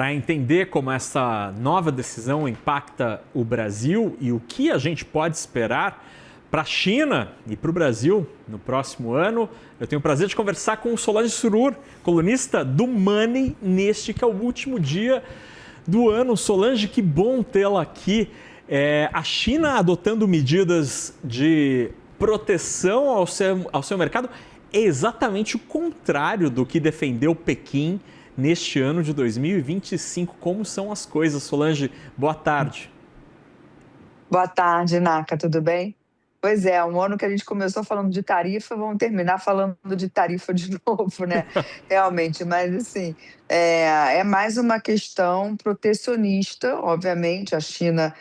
para entender como essa nova decisão impacta o Brasil e o que a gente pode esperar para a China e para o Brasil no próximo ano, eu tenho o prazer de conversar com Solange Surur, colunista do Money, neste que é o último dia do ano. Solange, que bom tê-la aqui. A China adotando medidas de proteção ao seu mercado é exatamente o contrário do que defendeu Pequim neste ano de 2025. Como são as coisas, Solange? Boa tarde. Boa tarde, Naka, tudo bem? Pois é, um ano que a gente começou falando de tarifa, vamos terminar falando de tarifa de novo, né? Realmente, mas assim, é mais uma questão protecionista, obviamente, a China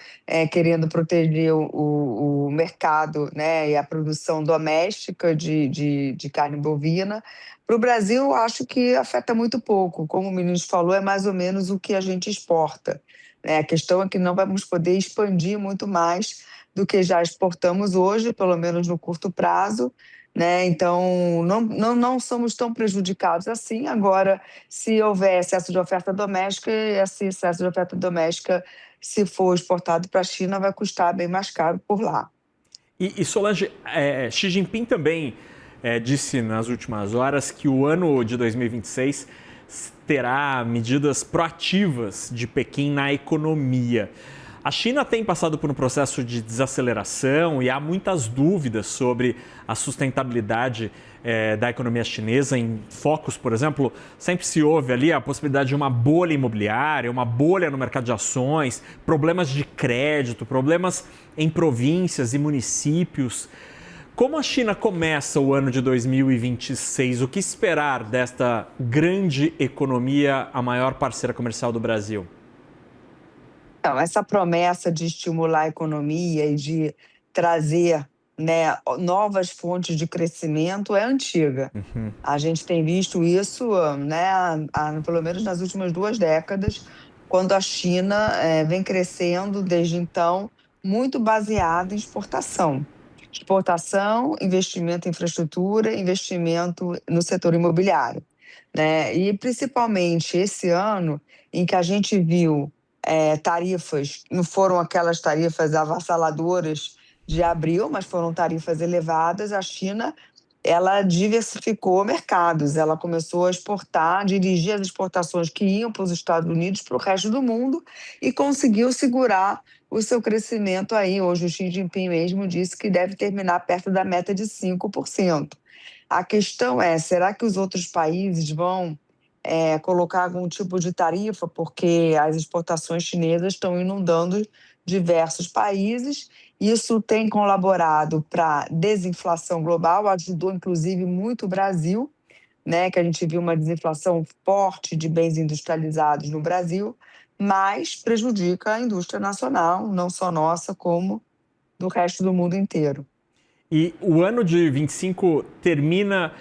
querendo proteger o mercado, né, e a produção doméstica de carne bovina. Para o Brasil, eu acho que afeta muito pouco, como o ministro falou, é mais ou menos o que a gente exporta. A questão é que não vamos poder expandir muito mais do que já exportamos hoje, pelo menos no curto prazo, né? Então, não somos tão prejudicados assim. Agora, se houver excesso de oferta doméstica, esse excesso de oferta doméstica, se for exportado para a China, vai custar bem mais caro por lá. E Solange, Xi Jinping também disse nas últimas horas que o ano de 2026 terá medidas proativas de Pequim na economia. A China tem passado por um processo de desaceleração e há muitas dúvidas sobre a sustentabilidade da economia chinesa. Em focos, por exemplo, sempre se ouve ali a possibilidade de uma bolha imobiliária, uma bolha no mercado de ações, problemas de crédito, problemas em províncias e municípios. Como a China começa o ano de 2026? O que esperar desta grande economia, a maior parceira comercial do Brasil? Então, essa promessa de estimular a economia e de trazer, né, novas fontes de crescimento é antiga. A gente tem visto isso, né, pelo menos nas últimas 2 décadas, quando a China vem crescendo desde então, muito baseada em exportação. Exportação, investimento em infraestrutura, investimento no setor imobiliário, né? E principalmente esse ano, em que a gente viu tarifas, não foram aquelas tarifas avassaladoras de abril, mas foram tarifas elevadas, a China ela diversificou mercados, ela começou a exportar, dirigir as exportações que iam para os Estados Unidos, para o resto do mundo, e conseguiu segurar o seu crescimento aí. Hoje o Xi Jinping mesmo disse que deve terminar perto da meta de 5%. A questão é, será que os outros países vão colocar algum tipo de tarifa, porque as exportações chinesas estão inundando diversos países. Isso tem colaborado para a desinflação global, ajudou inclusive muito o Brasil, né, que a gente viu uma desinflação forte de bens industrializados no Brasil, mas prejudica a indústria nacional, não só nossa, como do resto do mundo inteiro. E o ano de 25 termina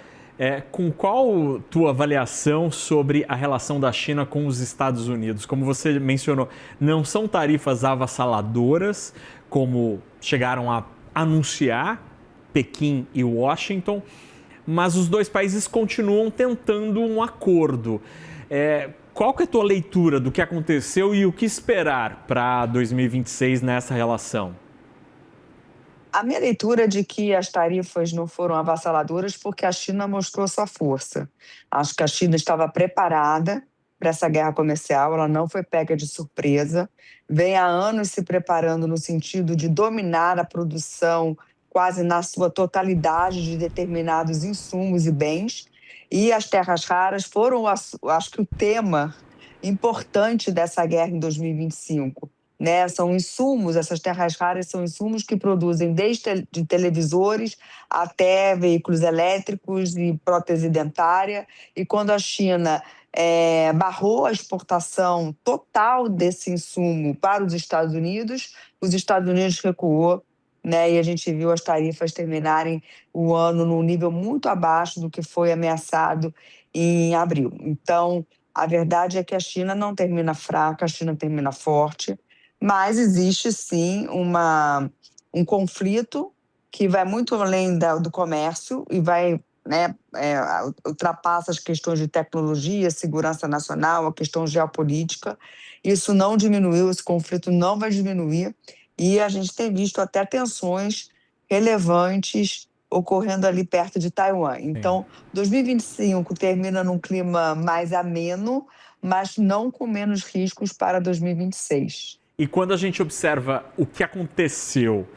com qual tua avaliação sobre a relação da China com os Estados Unidos? Como você mencionou, não são tarifas avassaladoras, como chegaram a anunciar Pequim e Washington, mas os dois países continuam tentando um acordo. Qual que é a tua leitura do que aconteceu e o que esperar para 2026 nessa relação? A minha leitura é de que as tarifas não foram avassaladoras porque a China mostrou sua força. Acho que a China estava preparada para essa guerra comercial, ela não foi pega de surpresa, vem há anos se preparando no sentido de dominar a produção quase na sua totalidade de determinados insumos e bens, e as terras raras foram, acho que, o tema importante dessa guerra em 2025. Né? São insumos, essas terras raras são insumos que produzem desde de televisores até veículos elétricos e prótese dentária. E quando a China barrou a exportação total desse insumo para os Estados Unidos recuou, né? E a gente viu as tarifas terminarem o ano num nível muito abaixo do que foi ameaçado em abril. Então, a verdade é que a China não termina fraca, a China termina forte, mas existe sim um conflito que vai muito além do comércio e vai né, ultrapassa as questões de tecnologia, segurança nacional, a questão geopolítica. Isso não diminuiu, esse conflito não vai diminuir, e a gente tem visto até tensões relevantes ocorrendo ali perto de Taiwan. Sim. Então, 2025 termina num clima mais ameno, mas não com menos riscos para 2026. E quando a gente observa o que aconteceu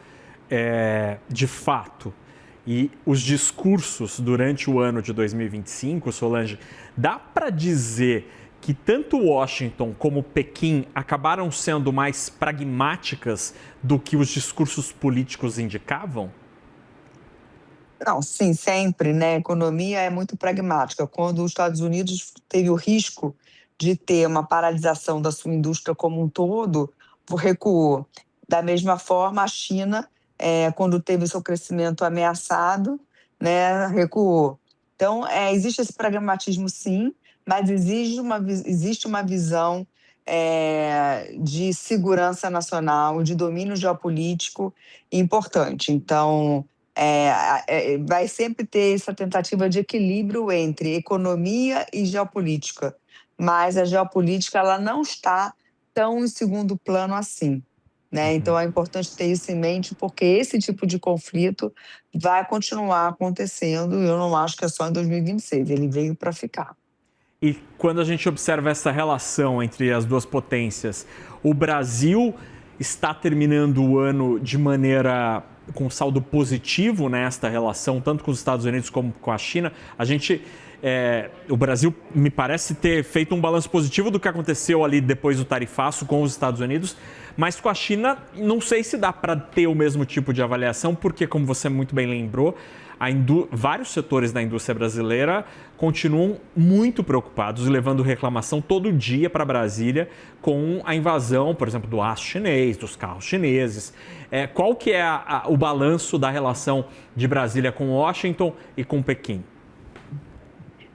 de fato e os discursos durante o ano de 2025, Solange, dá para dizer que tanto Washington como Pequim acabaram sendo mais pragmáticas do que os discursos políticos indicavam? Não, sim, sempre, né? A economia é muito pragmática. Quando os Estados Unidos teve o risco de ter uma paralisação da sua indústria como um todo, recuou. Da mesma forma, a China, quando teve seu crescimento ameaçado, né, recuou. Então, existe esse pragmatismo, sim, mas existe uma visão de segurança nacional, de domínio geopolítico importante. Então, vai sempre ter essa tentativa de equilíbrio entre economia e geopolítica, mas a geopolítica ela não está tão em segundo plano assim, né? Então é importante ter isso em mente, porque esse tipo de conflito vai continuar acontecendo, e eu não acho que é só em 2026, ele veio para ficar. E quando a gente observa essa relação entre as duas potências, o Brasil está terminando o ano de maneira com saldo positivo nesta relação, tanto com os Estados Unidos como com a China. O Brasil me parece ter feito um balanço positivo do que aconteceu ali depois do tarifaço com os Estados Unidos, mas com a China não sei se dá para ter o mesmo tipo de avaliação, porque, como você muito bem lembrou, vários setores da indústria brasileira continuam muito preocupados, levando reclamação todo dia para Brasília com a invasão, por exemplo, do aço chinês, dos carros chineses. Qual que é o balanço da relação de Brasília com Washington e com Pequim?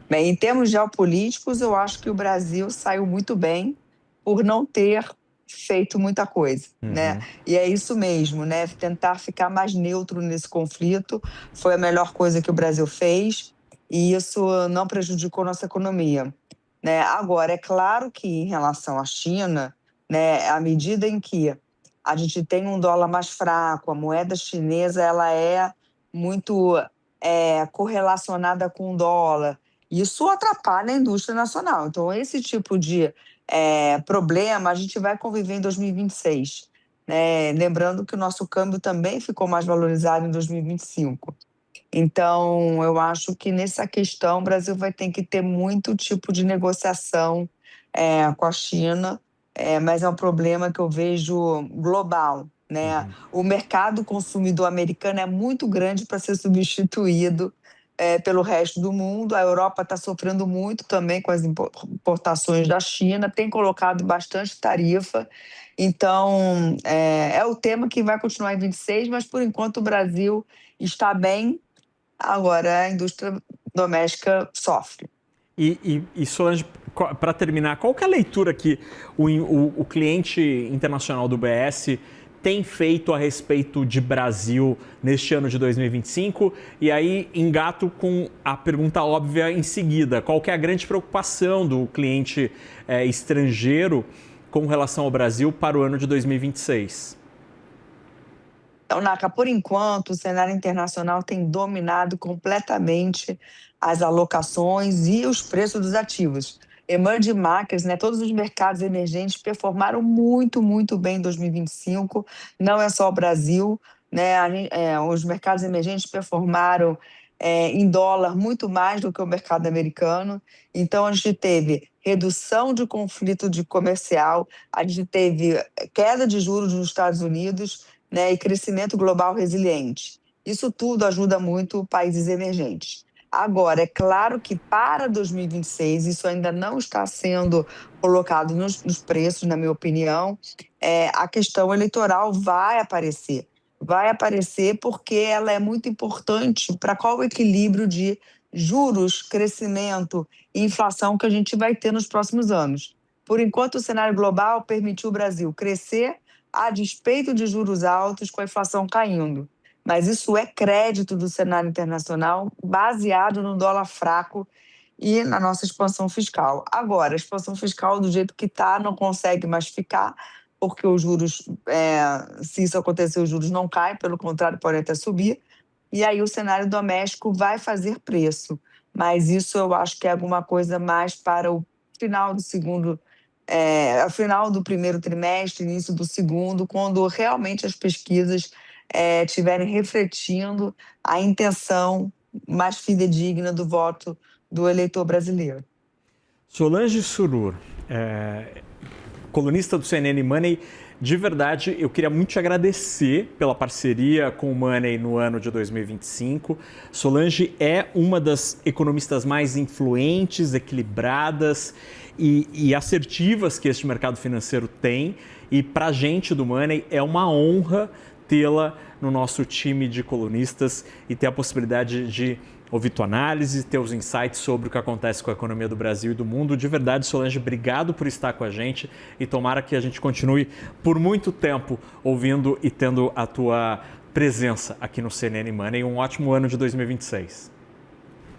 Bem, em termos geopolíticos, eu acho que o Brasil saiu muito bem por não ter feito muita coisa, né? E é isso mesmo, né? Tentar ficar mais neutro nesse conflito foi a melhor coisa que o Brasil fez, e isso não prejudicou nossa economia, né? Agora, é claro que em relação à China, né, à medida em que a gente tem um dólar mais fraco, a moeda chinesa ela é muito correlacionada com o dólar. Isso atrapalha a indústria nacional. Então, esse tipo de problema a gente vai conviver em 2026. Né? Lembrando que o nosso câmbio também ficou mais valorizado em 2025. Então, eu acho que nessa questão o Brasil vai ter que ter muito tipo de negociação com a China, mas é um problema que eu vejo global. Né? O mercado consumidor americano é muito grande para ser substituído pelo resto do mundo. A Europa está sofrendo muito também com as importações da China, tem colocado bastante tarifa. Então, é o tema que vai continuar em 26, mas por enquanto o Brasil está bem. Agora a indústria doméstica sofre. E Solange, para terminar, qual que é a leitura que o cliente internacional do BS tem feito a respeito de Brasil neste ano de 2025? E aí engato com a pergunta óbvia em seguida. Qual que é a grande preocupação do cliente estrangeiro com relação ao Brasil para o ano de 2026? Então, Naka, por enquanto, o cenário internacional tem dominado completamente as alocações e os preços dos ativos. Emerging markets, né, todos os mercados emergentes performaram muito, muito bem em 2025. Não é só o Brasil, né, os mercados emergentes performaram em dólar muito mais do que o mercado americano. Então, a gente teve redução de conflito comercial, a gente teve queda de juros nos Estados Unidos, né, e crescimento global resiliente. Isso tudo ajuda muito países emergentes. Agora, é claro que para 2026, isso ainda não está sendo colocado nos preços, na minha opinião, a questão eleitoral vai aparecer. Vai aparecer porque ela é muito importante para qual o equilíbrio de juros, crescimento e inflação que a gente vai ter nos próximos anos. Por enquanto, o cenário global permitiu o Brasil crescer a despeito de juros altos, com a inflação caindo. mas isso é crédito do cenário internacional baseado no dólar fraco e na nossa expansão fiscal. Agora, a expansão fiscal do jeito que está não consegue mais ficar, porque os juros, se isso acontecer, os juros não caem, pelo contrário, podem até subir, e aí o cenário doméstico vai fazer preço. Mas isso eu acho que é alguma coisa mais para o final do final do primeiro trimestre, início do segundo, quando realmente as pesquisas estiverem refletindo a intenção mais fidedigna do voto do eleitor brasileiro. Solange Surur, colunista do CNN Money, de verdade, eu queria muito te agradecer pela parceria com o Money no ano de 2025. Solange é uma das economistas mais influentes, equilibradas e assertivas que este mercado financeiro tem. E para a gente do Money é uma honra tê-la no nosso time de colunistas e ter a possibilidade de ouvir tua análise, ter os insights sobre o que acontece com a economia do Brasil e do mundo. De verdade, Solange, obrigado por estar com a gente e tomara que a gente continue por muito tempo ouvindo e tendo a tua presença aqui no CNN Money. Um ótimo ano de 2026.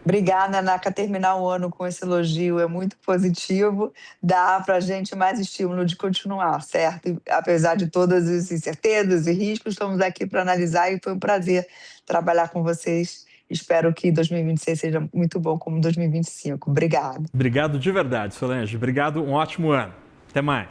Obrigada, Naka. Terminar o ano com esse elogio é muito positivo, dá para a gente mais estímulo de continuar, certo? E, apesar de todas as incertezas e riscos, estamos aqui para analisar e foi um prazer trabalhar com vocês. Espero que 2026 seja muito bom como 2025. Obrigada. Obrigado de verdade, Solange. Obrigado, um ótimo ano. Até mais.